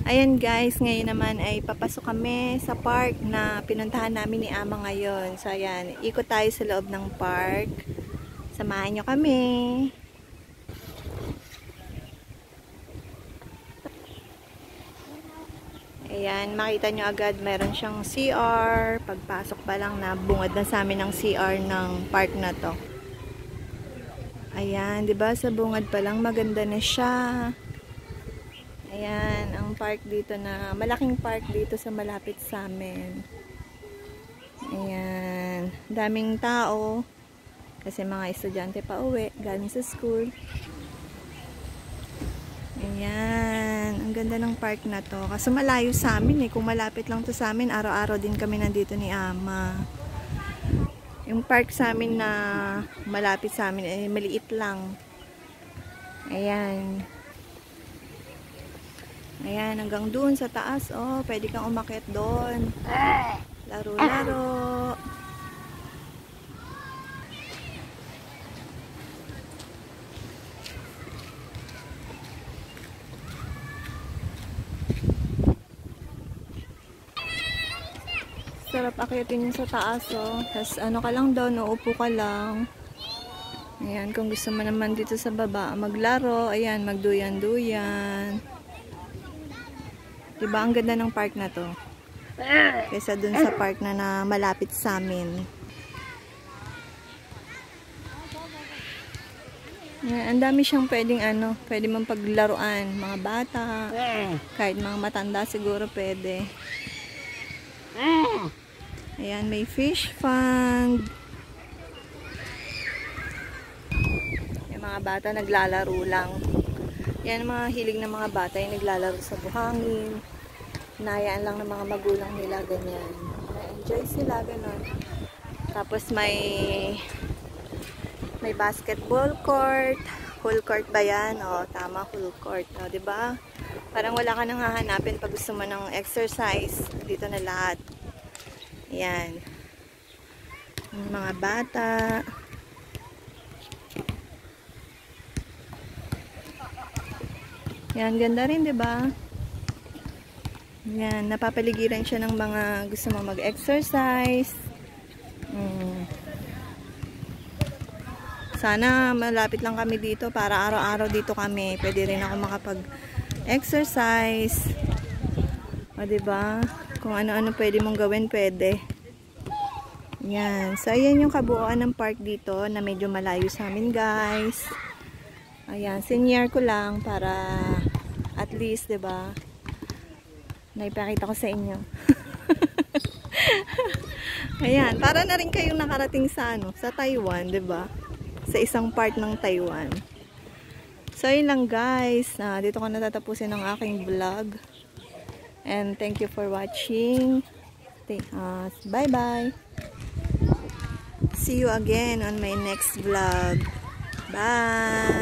Ayan guys, ngayon naman ay papasok kami sa park na pinuntahan namin ni Ama ngayon. So ayan, ikot tayo sa loob ng park. Samahan nyo kami. Ayan, makita nyo agad meron siyang CR. Pagpasok pa lang na bungad na sa amin ng CR ng park na to. Ayan, 'di ba sa bungad pa lang maganda na siya. Ayan, ang park dito na, malaking park dito sa malapit sa amin. Ayan, daming tao. Kasi mga estudyante pa uwi, galing sa school. Ayan, ang ganda ng park na to. Kasi malayo sa amin eh, kung malapit lang to sa amin, araw-araw din kami nandito ni Ama. Yung park sa amin na malapit sa amin eh, maliit lang. Ayan. Ayan, hanggang doon sa taas, oh, pwede kang umakyat doon. Laro-laro. Sarap akyatin yung sa taas, oh. Tapos ano ka lang daw, nauupo ka lang. Ayan, kung gusto mo naman dito sa baba, maglaro. Ayan, magduyan-duyan. Diba, ang ganda ng park na to. Kaysa dun sa park na malapit sa amin. Ayan, ang dami siyang pwedeng ano, pwede mong paglaruan. Mga bata, kahit mga matanda siguro pwede. Ayan, may fish pond. Yung mga bata naglalaro lang. Yan, mga hilig ng mga bata yung naglalaro sa buhangin. Hinayaan lang ng mga magulang nila, ganyan. Na-enjoy sila, gano'n. Tapos may basketball court. Full court ba yan? O, tama, full court. O, diba? Parang wala ka nang hahanapin pag gusto mo ng exercise. Dito na lahat. Ayan. Yung mga bata. Yan, ganda rin, 'di ba? Yan, napapaligiran siya ng mga gusto mo mag-exercise. Sana malapit lang kami dito para araw-araw dito kami. Pwede rin ako makapag-exercise. O, 'di ba? Kung ano-ano pwede mong gawin, pwede. Yan. So, ayan yung kabuuan ng park dito na medyo malayo sa amin, guys. Ayan, senior ko lang para at least, 'di ba? Naipakita ko sa inyo. Ayan, para na rin kayong nakarating sa ano, sa Taiwan, 'di ba? Sa isang part ng Taiwan. So, yun lang guys. Dito ko natatapusin ang aking vlog. And thank you for watching. Bye-bye. See you again on my next vlog. Bye.